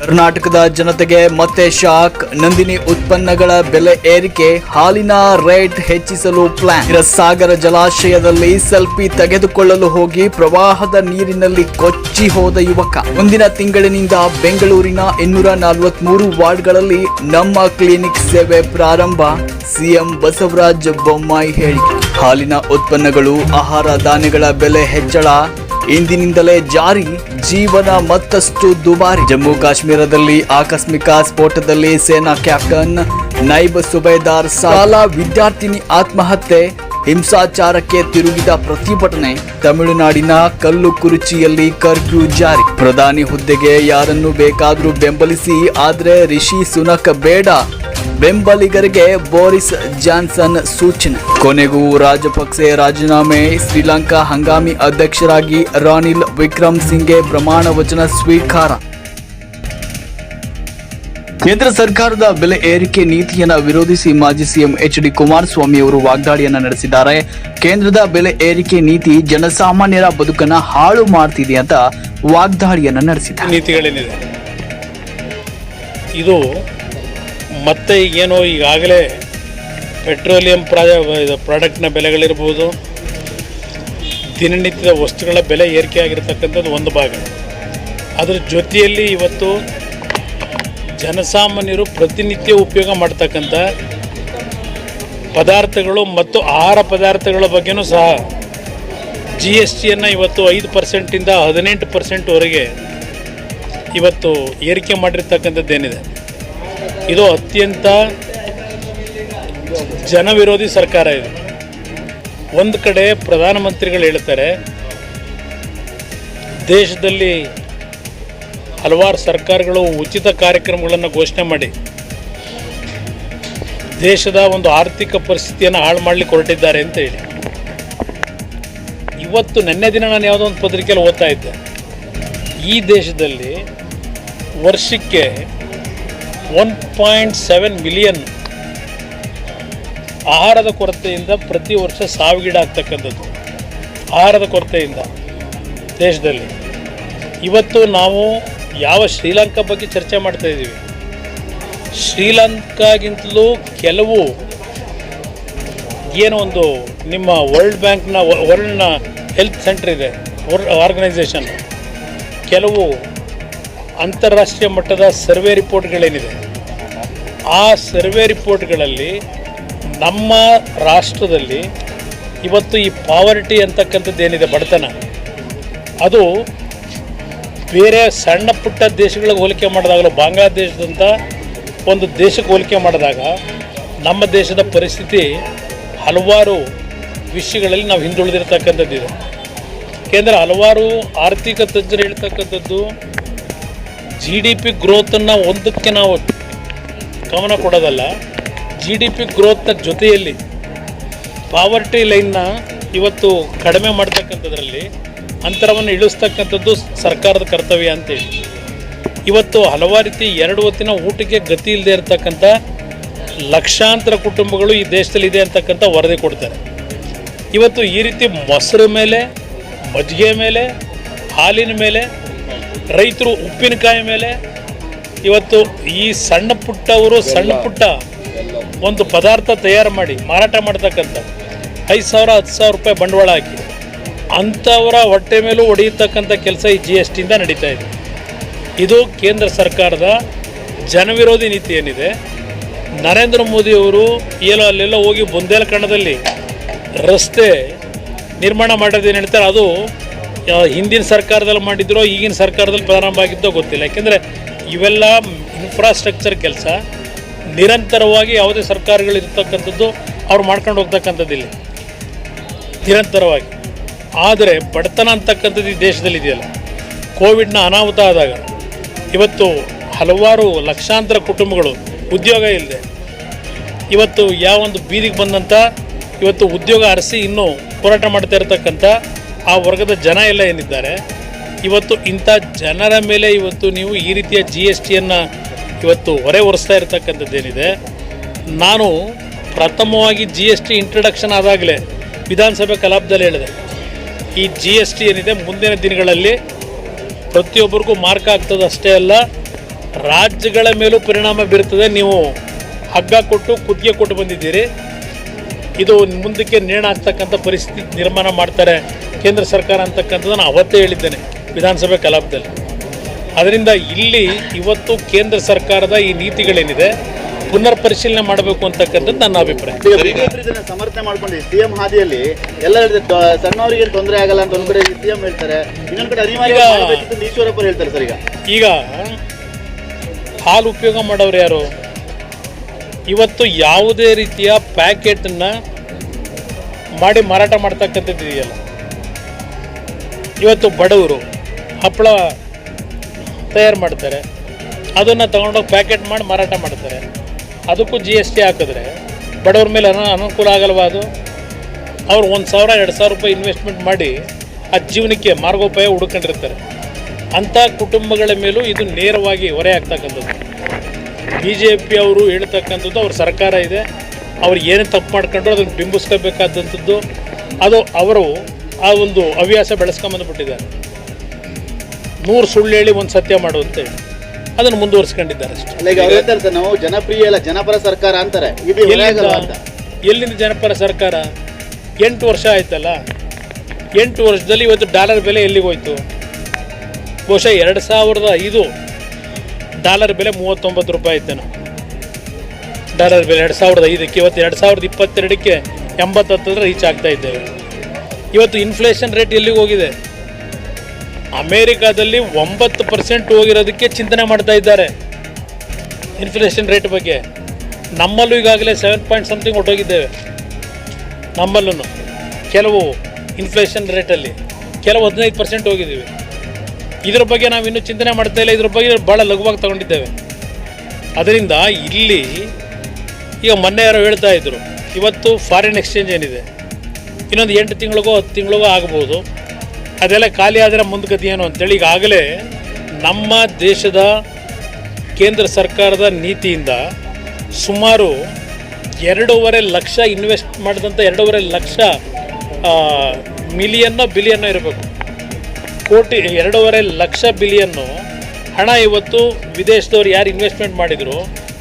ಕರ್ನಾಟಕದ ಜನತೆಗೆ ಮತ್ತೆ ಶಾಕ್. ನಂದಿನಿ ಉತ್ಪನ್ನಗಳ ಬೆಲೆ ಏರಿಕೆ, ಹಾಲಿನ ರೇಟ್ ಹೆಚ್ಚಿಸಲು ಪ್ಲಾನ್. ಸಾಗರ ಜಲಾಶಯದಲ್ಲಿ ಸೆಲ್ಫಿ ತೆಗೆದುಕೊಳ್ಳಲು ಹೋಗಿ ಪ್ರವಾಹದ ನೀರಿನಲ್ಲಿ ಕೊಚ್ಚಿ ಹೋದ ಯುವಕ. ಮುಂದಿನ ತಿಂಗಳಿನಿಂದ ಬೆಂಗಳೂರಿನ 243 ವಾರ್ಡ್ಗಳಲ್ಲಿ ನಮ್ಮ ಕ್ಲಿನಿಕ್ ಸೇವೆ ಪ್ರಾರಂಭ. ಸಿಎಂ ಬಸವರಾಜ ಬೊಮ್ಮಾಯಿ ಹೇಳಿಕೆ. ಹಾಲಿನ ಉತ್ಪನ್ನಗಳು, ಆಹಾರ ಧಾನ್ಯಗಳ ಬೆಲೆ ಹೆಚ್ಚಳ ಇಂದಿನಿಂದಲೇ ಜಾರಿ. ಜೀವನ ಮತ್ತಷ್ಟು ದುಬಾರಿ. ಜಮ್ಮು ಕಾಶ್ಮೀರದಲ್ಲಿ ಆಕಸ್ಮಿಕ ಸ್ಫೋಟದಲ್ಲಿ ಸೇನಾ ಕ್ಯಾಪ್ಟನ್ ನೈಬ್ ಸುಬೇದಾರ್ ಸಾಲ. ವಿದ್ಯಾರ್ಥಿನಿ ಆತ್ಮಹತ್ಯೆ. ಹಿಂಸಾಚಾರಕ್ಕೆ ತಿರುಗಿದ ಪ್ರತಿಭಟನೆ. ತಮಿಳುನಾಡಿನ ಕಲ್ಲುಕುರುಚಿಯಲ್ಲಿ ಕರ್ಫ್ಯೂ ಜಾರಿ. ಪ್ರಧಾನಿ ಹುದ್ದೆಗೆ ಯಾರನ್ನು ಬೇಕಾದರೂ ಬೆಂಬಲಿಸಿ, ಆದರೆ ರಿಷಿ ಸುನಕ್ ಬೇಡ. ಬೆಂಬಲಿಗರಿಗೆ ಬೋರಿಸ್ ಜಾನ್ಸನ್ ಸೂಚನೆ. ಕೊನೆಗೂ ರಾಜಪಕ್ಸೆ ರಾಜೀನಾಮೆ. ಶ್ರೀಲಂಕಾ ಹಂಗಾಮಿ ಅಧ್ಯಕ್ಷರಾಗಿ ರಾನಿಲ್ ವಿಕ್ರಮ್ ಸಿಂಘೆ ಪ್ರಮಾಣ ವಚನ ಸ್ವೀಕಾರ. ಕೇಂದ್ರ ಸರ್ಕಾರದ ಬೆಲೆ ಏರಿಕೆ ನೀತಿಯನ್ನು ವಿರೋಧಿಸಿ ಮಾಜಿ ಸಿಎಂ ಎಚ್.ಡಿ. ಕುಮಾರಸ್ವಾಮಿ ಅವರು ವಾಗ್ದಾಳಿಯನ್ನ ನಡೆಸಿದ್ದಾರೆ. ಕೇಂದ್ರದ ಬೆಲೆ ಏರಿಕೆ ನೀತಿ ಜನಸಾಮಾನ್ಯರ ಬದುಕನ್ನ ಹಾಳು ಮಾಡ್ತಿದೆ ಅಂತ ವಾಗ್ದಾಳಿಯನ್ನ ನಡೆಸಿದ್ದಾರೆ. ನೀತಿಗಳೇನಿದೆ ಇದು ಮತ್ತೆ ಈಗೇನು ಈಗಾಗಲೇ ಪೆಟ್ರೋಲಿಯಂ ಪ್ರಾಡಕ್ಟ್ನ ಬೆಲೆಗಳಿರ್ಬೋದು, ದಿನನಿತ್ಯದ ವಸ್ತುಗಳ ಬೆಲೆ ಏರಿಕೆ ಆಗಿರತಕ್ಕಂಥದ್ದು ಒಂದು ಭಾಗ. ಅದರ ಜೊತೆಯಲ್ಲಿ ಇವತ್ತು ಜನಸಾಮಾನ್ಯರು ಪ್ರತಿನಿತ್ಯ ಉಪಯೋಗ ಮಾಡ್ತಕ್ಕಂಥ ಪದಾರ್ಥಗಳು ಮತ್ತು ಆಹಾರ ಪದಾರ್ಥಗಳ ಬಗ್ಗೆನೂ ಸಹ GSTಯನ್ನು ಇವತ್ತು 5%ಇಂದ 18%ವರೆಗೆ ಇವತ್ತು ಏರಿಕೆ ಮಾಡಿರ್ತಕ್ಕಂಥದ್ದೇನಿದೆ, ಇದು ಅತ್ಯಂತ ಜನವಿರೋಧಿ ಸರ್ಕಾರ. ಇದು ಒಂದು ಕಡೆ ಪ್ರಧಾನಮಂತ್ರಿಗಳು ಹೇಳ್ತಾರೆ, ದೇಶದಲ್ಲಿ ಹಲವಾರು ಸರ್ಕಾರಗಳು ಉಚಿತ ಕಾರ್ಯಕ್ರಮಗಳನ್ನು ಘೋಷಣೆ ಮಾಡಿ ದೇಶದ ಒಂದು ಆರ್ಥಿಕ ಪರಿಸ್ಥಿತಿಯನ್ನು ಹಾಳು ಮಾಡಲಿಕ್ಕೆ ಹೊರಟಿದ್ದಾರೆ ಅಂತ ಹೇಳಿ. ಇವತ್ತು ನಿನ್ನೆ ದಿನ ನಾನು ಯಾವುದೋ ಒಂದು ಪತ್ರಿಕೆಯಲ್ಲಿ ಓದ್ತಾ ಇದ್ದೆ, ಈ ದೇಶದಲ್ಲಿ ವರ್ಷಕ್ಕೆ 1.7 ಮಿಲಿಯನ್ ಆಹಾರದ ಕೊರತೆಯಿಂದ ಪ್ರತಿ ವರ್ಷ ಸಾವಿಗೀಡಾಗ್ತಕ್ಕಂಥದ್ದು. ಆಹಾರದ ಕೊರತೆಯಿಂದ ದೇಶದಲ್ಲಿ ಇವತ್ತು ನಾವು ಯಾವ ಶ್ರೀಲಂಕಾ ಬಗ್ಗೆ ಚರ್ಚೆ ಮಾಡ್ತಾ ಇದ್ದೀವಿ, ಶ್ರೀಲಂಕಾಗಿಂತಲೂ ಕೆಲವು ಏನೋ ಒಂದು ನಿಮ್ಮ ವರ್ಲ್ಡ್ನ ಹೆಲ್ತ್ ಸೆಂಟರ್ ಇದೆ, ಆರ್ಗನೈಸೇಷನ್, ಕೆಲವು ಅಂತಾರಾಷ್ಟ್ರೀಯ ಮಟ್ಟದ ಸರ್ವೆ ರಿಪೋರ್ಟ್ಗಳೇನಿದೆ, ಆ ಸರ್ವೆ ರಿಪೋರ್ಟ್ಗಳಲ್ಲಿ ನಮ್ಮ ರಾಷ್ಟ್ರದಲ್ಲಿ ಇವತ್ತು ಈ ಪಾವರ್ಟಿ ಅಂತಕ್ಕಂಥದ್ದೇನಿದೆ, ಬಡತನ, ಅದು ಬೇರೆ ಸಣ್ಣ ಪುಟ್ಟ ದೇಶಗಳಿಗೆ ಹೋಲಿಕೆ ಮಾಡಿದಾಗಲೂ, ಬಾಂಗ್ಲಾದೇಶದಂಥ ಒಂದು ದೇಶಕ್ಕೆ ಹೋಲಿಕೆ ಮಾಡಿದಾಗ ನಮ್ಮ ದೇಶದ ಪರಿಸ್ಥಿತಿ ಹಲವಾರು ವಿಷಯಗಳಲ್ಲಿ ನಾವು ಹಿಂದುಳಿದಿರ್ತಕ್ಕಂಥದ್ದಿದೆ. ಏಕೆಂದರೆ ಹಲವಾರು ಆರ್ಥಿಕ ತಜ್ಞರು ಹೇಳ್ತಕ್ಕಂಥದ್ದು GDP ಗ್ರೋತನ್ನು ಒಂದಕ್ಕೆ ನಾವು ಗಮನ ಕೊಡೋದಲ್ಲ, GDP ಗ್ರೋತ್ನ ಜೊತೆಯಲ್ಲಿ ಪಾವರ್ಟಿ ಲೈನ್ನ ಇವತ್ತು ಕಡಿಮೆ ಮಾಡ್ತಕ್ಕಂಥದ್ರಲ್ಲಿ ಅಂತರವನ್ನು ಇಳಿಸ್ತಕ್ಕಂಥದ್ದು ಸರ್ಕಾರದ ಕರ್ತವ್ಯ ಅಂತೇಳಿ. ಇವತ್ತು ಹಲವಾರು ರೀತಿ 2 ಹೊತ್ತಿನ ಊಟಕ್ಕೆ ಗತಿ ಇಲ್ಲದೆ ಇರತಕ್ಕಂಥ ಲಕ್ಷಾಂತರ ಕುಟುಂಬಗಳು ಈ ದೇಶದಲ್ಲಿದೆ ಅಂತಕ್ಕಂಥ ವರದಿ ಕೊಡ್ತಾರೆ. ಇವತ್ತು ಈ ರೀತಿ ಮೊಸರು ಮೇಲೆ, ಮಜ್ಜಿಗೆ ಮೇಲೆ, ಹಾಲಿನ ಮೇಲೆ, ರೈತರು ಉಪ್ಪಿನಕಾಯಿ ಮೇಲೆ ಇವತ್ತು ಈ ಸಣ್ಣ ಪುಟ್ಟ ಒಂದು ಪದಾರ್ಥ ತಯಾರು ಮಾಡಿ ಮಾರಾಟ ಮಾಡ್ತಕ್ಕಂಥ 5,000 10,000 ರೂಪಾಯಿ ಬಂಡವಾಳ ಹಾಕಿ ಅಂಥವರ ಹೊಟ್ಟೆ ಮೇಲೂ ಹೊಡೆಯತಕ್ಕಂಥ ಕೆಲಸ ಈ GSTಯಿಂದ ನಡೀತಾ ಇದೆ. ಇದು ಕೇಂದ್ರ ಸರ್ಕಾರದ ಜನವಿರೋಧಿ ನೀತಿ ಏನಿದೆ. ನರೇಂದ್ರ ಮೋದಿಯವರು ಅಲ್ಲೆಲ್ಲ ಹೋಗಿ ಬುಂದೇಲಖಂಡದಲ್ಲಿ ರಸ್ತೆ ನಿರ್ಮಾಣ ಮಾಡೋದೇನು ಹೇಳ್ತಾರೆ, ಅದು ಹಿಂದಿನ ಸರ್ಕಾರದಲ್ಲಿ ಮಾಡಿದ್ರೋ ಈಗಿನ ಸರ್ಕಾರದಲ್ಲಿ ಪ್ರಾರಂಭ ಆಗಿದ್ದೋ ಗೊತ್ತಿಲ್ಲ. ಯಾಕೆಂದರೆ ಇವೆಲ್ಲ ಇನ್ಫ್ರಾಸ್ಟ್ರಕ್ಚರ್ ಕೆಲಸ ನಿರಂತರವಾಗಿ ಯಾವುದೇ ಸರ್ಕಾರಗಳು ಇರ್ತಕ್ಕಂಥದ್ದು ಅವ್ರು ಮಾಡ್ಕೊಂಡು ಹೋಗ್ತಕ್ಕಂಥದ್ದಿಲ್ಲ ನಿರಂತರವಾಗಿ. ಆದರೆ ಬಡತನ ಅಂತಕ್ಕಂಥದ್ದು ಈ ದೇಶದಲ್ಲಿ ಇದೆಯಲ್ಲ, ಕೋವಿಡ್ನ ಅನಾಹುತ ಆದಾಗ ಇವತ್ತು ಹಲವಾರು ಲಕ್ಷಾಂತರ ಕುಟುಂಬಗಳು ಉದ್ಯೋಗ ಇಲ್ಲದೆ ಇವತ್ತು ಯಾವೊಂದು ಬೀದಿಗೆ ಬಂದಂಥ ಇವತ್ತು ಉದ್ಯೋಗ ಅರಸಿ ಇನ್ನೂ ಹೋರಾಟ ಮಾಡ್ತಾ ಇರತಕ್ಕಂಥ ಆ ವರ್ಗದ ಜನ ಎಲ್ಲ ಏನಿದ್ದಾರೆ, ಇವತ್ತು ಇಂಥ ಜನರ ಮೇಲೆ ಇವತ್ತು ನೀವು ಈ ರೀತಿಯ GSTಯನ್ನು ಇವತ್ತು ಹೊರೆ ಹೊರಿಸ್ತಾ ಇರತಕ್ಕಂಥದ್ದೇನಿದೆ. ನಾನು ಪ್ರಥಮವಾಗಿ GST ಇಂಟ್ರಡಕ್ಷನ್ ಆದಾಗಲೇ ವಿಧಾನಸಭೆ ಕಲಾಪದಲ್ಲಿ ಹೇಳಿದೆ, ಈ GST ಏನಿದೆ ಮುಂದಿನ ದಿನಗಳಲ್ಲಿ ಪ್ರತಿಯೊಬ್ಬರಿಗೂ ಮಾರ್ಕ್ ಆಗ್ತದೆ ಅಷ್ಟೇ ಅಲ್ಲ, ರಾಜ್ಯಗಳ ಮೇಲೂ ಪರಿಣಾಮ ಬೀರ್ತದೆ. ನೀವು ಹಗ್ಗ ಕೊಟ್ಟು ಕುತ್ತಿಗೆ ಕೊಟ್ಟು ಬಂದಿದ್ದೀರಿ. ಇದು ಮುಂದಕ್ಕೆ ನೇಣು ಹಾಕ್ತಕ್ಕಂಥ ಪರಿಸ್ಥಿತಿ ನಿರ್ಮಾಣ ಮಾಡ್ತಾರೆ ಕೇಂದ್ರ ಸರ್ಕಾರ ಅಂತಕ್ಕಂಥದ್ದು ನಾನು ಅವತ್ತೇ ಹೇಳಿದ್ದೇನೆ ವಿಧಾನಸಭೆ ಕಲಾಪದಲ್ಲಿ. ಅದರಿಂದ ಇಲ್ಲಿ ಇವತ್ತು ಕೇಂದ್ರ ಸರ್ಕಾರದ ಈ ನೀತಿಗಳೇನಿದೆ ಪುನರ್ ಪರಿಶೀಲನೆ ಮಾಡಬೇಕು ಅಂತಕ್ಕಂಥದ್ದು ನನ್ನ ಅಭಿಪ್ರಾಯ. ಸಮರ್ಥನೆ ಮಾಡ್ಕೊಂಡು ಸಿಎಂ ಹಾದಿಯಲ್ಲಿ ಎಲ್ಲ ಸಣ್ಣವರಿಗೆ ತೊಂದರೆ ಆಗಲ್ಲ ಅಂತ ಒಂದ್ ಕಡೆ ಸಿಎಂ ಹೇಳ್ತಾರೆ, ಇನ್ನೊಂದ್ ಕಡೆ ಅನಿವಾರ್ಯ ಈಶ್ವರಪ್ಪ ಹೇಳ್ತಾರೆ ಸರ್. ಈಗ ಹಾಲು ಉಪಯೋಗ ಮಾಡೋರು ಯಾರು? ಇವತ್ತು ಯಾವುದೇ ರೀತಿಯ ಪ್ಯಾಕೆಟನ್ನು ಮಾಡಿ ಮಾರಾಟ ಮಾಡ್ತಕ್ಕಂಥದ್ದು ಇದೆಯಲ್ಲ, ಇವತ್ತು ಬಡವರು ಹಪ್ಪಳ ತಯಾರು ಮಾಡ್ತಾರೆ, ಅದನ್ನು ತಗೊಂಡೋಗಿ ಪ್ಯಾಕೆಟ್ ಮಾಡಿ ಮಾರಾಟ ಮಾಡ್ತಾರೆ. ಅದಕ್ಕೂ GST ಹಾಕಿದ್ರೆ ಬಡವ್ರ ಮೇಲೆ ಅನುಕೂಲ ಆಗಲ್ವಾ? ಅದು ಅವ್ರು 1,000-2,000 ರೂಪಾಯಿ ಇನ್ವೆಸ್ಟ್ಮೆಂಟ್ ಮಾಡಿ ಆ ಜೀವನಕ್ಕೆ ಮಾರ್ಗೋಪಾಯ ಹುಡುಕೊಂಡಿರ್ತಾರೆ. ಅಂಥ ಕುಟುಂಬಗಳ ಮೇಲೂ ಇದು ನೇರವಾಗಿ ಹೊರೆ ಆಗ್ತಕ್ಕಂಥದ್ದು. BJP ಅವರು ಹೇಳ್ತಕ್ಕಂಥದ್ದು ಅವ್ರ ಸರ್ಕಾರ ಇದೆ, ಅವ್ರು ಏನೇ ತಪ್ಪು ಮಾಡ್ಕೊಂಡ್ರು ಅದನ್ನು ಬಿಂಬಿಸ್ಕೋಬೇಕಾದಂಥದ್ದು, ಅದು ಅವರು ಆ ಒಂದು ಹವ್ಯಾಸ ಬೆಳೆಸ್ಕೊಂಬಂದುಬಿಟ್ಟಿದ್ದಾರೆ. 100 ಸುಳ್ಳು ಹೇಳಿ 1 ಸತ್ಯ ಮಾಡುವಂತೆ ಅದನ್ನು ಮುಂದುವರಿಸ್ಕೊಂಡಿದ್ದಾರೆ ಅಷ್ಟೇ. ನಾವು ಜನಪ್ರಿಯ ಅಲ್ಲ, ಜನಪರ ಸರ್ಕಾರ ಅಂತಾರೆ. ಎಲ್ಲಿಂದ ಜನಪರ ಸರ್ಕಾರ? 8 ವರ್ಷ ಆಯ್ತಲ್ಲ. 8 ವರ್ಷದಲ್ಲಿ ಇವತ್ತು ಡಾಲರ್ ಬೆಲೆ ಎಲ್ಲಿಗೆ ಹೋಯ್ತು? ಬಹುಶಃ 2005 ಡಾಲರ್ ಬೆಲೆ 39 ರೂಪಾಯಿ ಇತ್ತೇನೋ. ಡಾಲರ್ ಬೆಲೆ 2005ಕ್ಕೆ, ಇವತ್ತು 2022ಕ್ಕೆ 80 ರೀಚ್ ಆಗ್ತಾ ಇದ್ದೇವೆ. ಇವತ್ತು ಇನ್ಫ್ಲೇಷನ್ ರೇಟ್ ಎಲ್ಲಿಗೆ ಹೋಗಿದೆ? ಅಮೇರಿಕಾದಲ್ಲಿ 9% ಹೋಗಿರೋದಕ್ಕೆ ಚಿಂತನೆ ಮಾಡ್ತಾ ಇದ್ದಾರೆ ಇನ್ಫ್ಲೇಷನ್ ರೇಟ್ ಬಗ್ಗೆ. ನಮ್ಮಲ್ಲೂ ಈಗಾಗಲೇ 7 ಹೊರಟೋಗಿದ್ದೇವೆ. ನಮ್ಮಲ್ಲೂ ಕೆಲವು ಇನ್ಫ್ಲೇಷನ್ ರೇಟಲ್ಲಿ ಕೆಲವು 15% ಹೋಗಿದ್ದೀವಿ. ಇದ್ರ ಬಗ್ಗೆ ನಾವು ಇನ್ನೂ ಚಿಂತನೆ ಮಾಡ್ತಾ ಇಲ್ಲ. ಇದ್ರ ಬಗ್ಗೆ ಭಾಳ ಲಘುವಾಗಿ ತಗೊಂಡಿದ್ದೇವೆ. ಅದರಿಂದ ಇಲ್ಲಿ ಈಗ ಮೊನ್ನೆ ಯಾರೋ ಹೇಳ್ತಾ ಇದ್ರು, ಇವತ್ತು ಫಾರಿನ್ ಎಕ್ಸ್ಚೇಂಜ್ ಏನಿದೆ ಇನ್ನೊಂದು 8 ತಿಂಗಳಿಗೋ 10 ತಿಂಗಳಿಗೋ ಆಗ್ಬೋದು, ಅದೆಲ್ಲ ಖಾಲಿ ಆದರೆ ಮುಂದಗತಿ ಏನು ಅಂತೇಳಿ ಈಗಾಗಲೇ ನಮ್ಮ ದೇಶದ ಕೇಂದ್ರ ಸರ್ಕಾರದ ನೀತಿಯಿಂದ ಸುಮಾರು 2.5 ಲಕ್ಷ ಇನ್ವೆಸ್ಟ್ ಮಾಡಿದಂಥ 2.5 ಲಕ್ಷ ಮಿಲಿಯನ್ನೋ ಬಿಲಿಯನ್ನೋ ಇರಬೇಕು, ಕೋಟಿ 2.5 ಲಕ್ಷ ಬಿಲಿಯನ್ನು ಹಣ ಇವತ್ತು ವಿದೇಶದವ್ರು ಯಾರು ಇನ್ವೆಸ್ಟ್ಮೆಂಟ್ ಮಾಡಿದ್ರು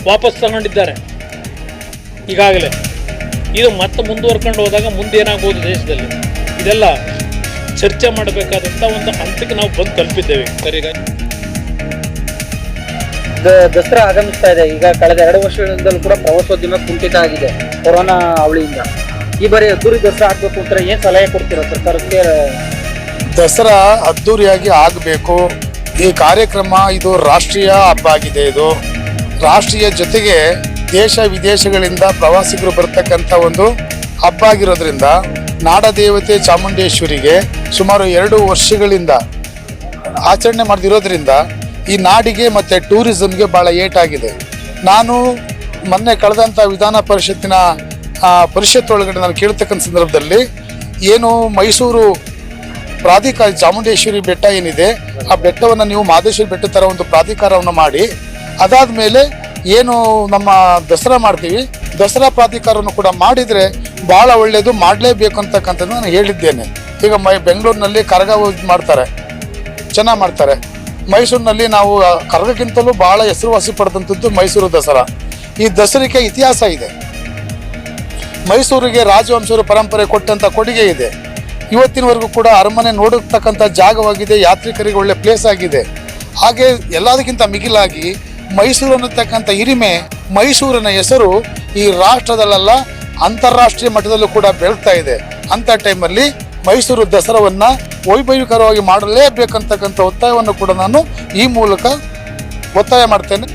ವಾಪಸ್ ತಗೊಂಡಿದ್ದಾರೆ ಈಗಾಗಲೇ. ಇದು ಮತ್ತೆ ಮುಂದುವರ್ಕೊಂಡು ಹೋದಾಗ ಮುಂದೆ ಏನಾಗ್ಬೋದು ದೇಶದಲ್ಲಿ, ಇದೆಲ್ಲ ಚರ್ಚೆ ಮಾಡಬೇಕಾದಂಥ ಒಂದು ಹಂತಕ್ಕೆ ನಾವು ಬಂದು ತಲುಪಿದ್ದೇವೆ ಸರ್. ಈಗ ದಸರಾ ಆಗಮಿಸ್ತಾ ಇದೆ. ಈಗ ಕಳೆದ 2 ವರ್ಷಗಳಿಂದಲೂ ಕೂಡ ಪ್ರವಾಸೋದ್ಯಮ ಕುಂಠಿತ ಆಗಿದೆ ಕೊರೋನಾ ಅವಳಿಯಿಂದ. ಈ ಬಾರಿ ಅದ್ದೂರಿ ದಸರಾ ಆಗಬೇಕು ಅಂತ ಏನು ಸಲಹೆ ಕೊಡ್ತೀರಾ ಸರ್ಕಾರಕ್ಕೆ? ದಸರಾ ಅದ್ದೂರಿಯಾಗಿ ಆಗಬೇಕು. ಈ ಕಾರ್ಯಕ್ರಮ ಇದು ರಾಷ್ಟ್ರೀಯ ಹಬ್ಬ ಆಗಿದೆ. ಇದು ರಾಷ್ಟ್ರೀಯ ಜೊತೆಗೆ ದೇಶ ವಿದೇಶಗಳಿಂದ ಪ್ರವಾಸಿಗರು ಬರ್ತಕ್ಕಂಥ ಒಂದು ಹಬ್ಬ ಆಗಿರೋದ್ರಿಂದ ನಾಡದೇವತೆ ಚಾಮುಂಡೇಶ್ವರಿಗೆ ಸುಮಾರು 2 ವರ್ಷಗಳಿಂದ ಆಚರಣೆ ಮಾಡದಿರೋದ್ರಿಂದ ಈ ನಾಡಿಗೆ ಮತ್ತು ಟೂರಿಸಮ್ಗೆ ಭಾಳ ಏಟಾಗಿದೆ. ನಾನು ಮೊನ್ನೆ ಕಳೆದಂಥ ವಿಧಾನ ಪರಿಷತ್ತಿನ ಪರಿಷತ್ ಒಳಗಡೆ ನಾನು ಕೇಳ್ತಕ್ಕಂಥ ಸಂದರ್ಭದಲ್ಲಿ ಏನು ಮೈಸೂರು ಪ್ರಾಧಿಕಾರ ಚಾಮುಂಡೇಶ್ವರಿ ಬೆಟ್ಟ ಏನಿದೆ ಆ ಬೆಟ್ಟವನ್ನು ನೀವು ಮಹದೇಶ್ವರಿ ಬೆಟ್ಟ ಥರ ಒಂದು ಪ್ರಾಧಿಕಾರವನ್ನು ಮಾಡಿ, ಅದಾದ ಮೇಲೆ ಏನು ನಮ್ಮ ದಸರಾ ಮಾಡ್ತೀವಿ ದಸರಾ ಪ್ರಾಧಿಕಾರವನ್ನು ಕೂಡ ಮಾಡಿದರೆ ಭಾಳ ಒಳ್ಳೆಯದು, ಮಾಡಲೇಬೇಕು ಅಂತಕ್ಕಂಥದ್ದು ನಾನು ಹೇಳಿದ್ದೇನೆ. ಈಗ ಬೆಂಗಳೂರಿನಲ್ಲಿ ಕರಗ ಮಾಡ್ತಾರೆ, ಚೆನ್ನಾಗಿ ಮಾಡ್ತಾರೆ. ಮೈಸೂರಿನಲ್ಲಿ ನಾವು ಕರಗಕ್ಕಿಂತಲೂ ಭಾಳ ಹೆಸರುವಾಸಿ ಪಡೆದಂಥದ್ದು ಮೈಸೂರು ದಸರಾ. ಈ ದಸರೆಗೆ ಇತಿಹಾಸ ಇದೆ. ಮೈಸೂರಿಗೆ ರಾಜವಂಶರು ಪರಂಪರೆ ಕೊಟ್ಟಂಥ ಕೊಡುಗೆ ಇದೆ. ಇವತ್ತಿನವರೆಗೂ ಕೂಡ ಅರಮನೆ ನೋಡತಕ್ಕಂಥ ಜಾಗವಾಗಿದೆ, ಯಾತ್ರಿಕರಿಗೆ ಒಳ್ಳೆ ಪ್ಲೇಸ್ ಆಗಿದೆ. ಹಾಗೆ ಎಲ್ಲದಕ್ಕಿಂತ ಮಿಗಿಲಾಗಿ ಮೈಸೂರು ಅನ್ನತಕ್ಕಂಥ ಹಿರಿಮೆ, ಮೈಸೂರಿನ ಹೆಸರು ಈ ರಾಷ್ಟ್ರದಲ್ಲ ಅಂತಾರಾಷ್ಟ್ರೀಯ ಮಟ್ಟದಲ್ಲೂ ಕೂಡ ಬೆಳಗ್ತಾ ಇದೆ. ಅಂಥ ಟೈಮಲ್ಲಿ ಮೈಸೂರು ದಸರಾವನ್ನು ವೈಭವೀಕರವಾಗಿ ಮಾಡಲೇಬೇಕಂತಕ್ಕಂಥ ಒತ್ತಾಯವನ್ನು ಕೂಡ ನಾನು ಈ ಮೂಲಕ ಒತ್ತಾಯ ಮಾಡ್ತೇನೆ.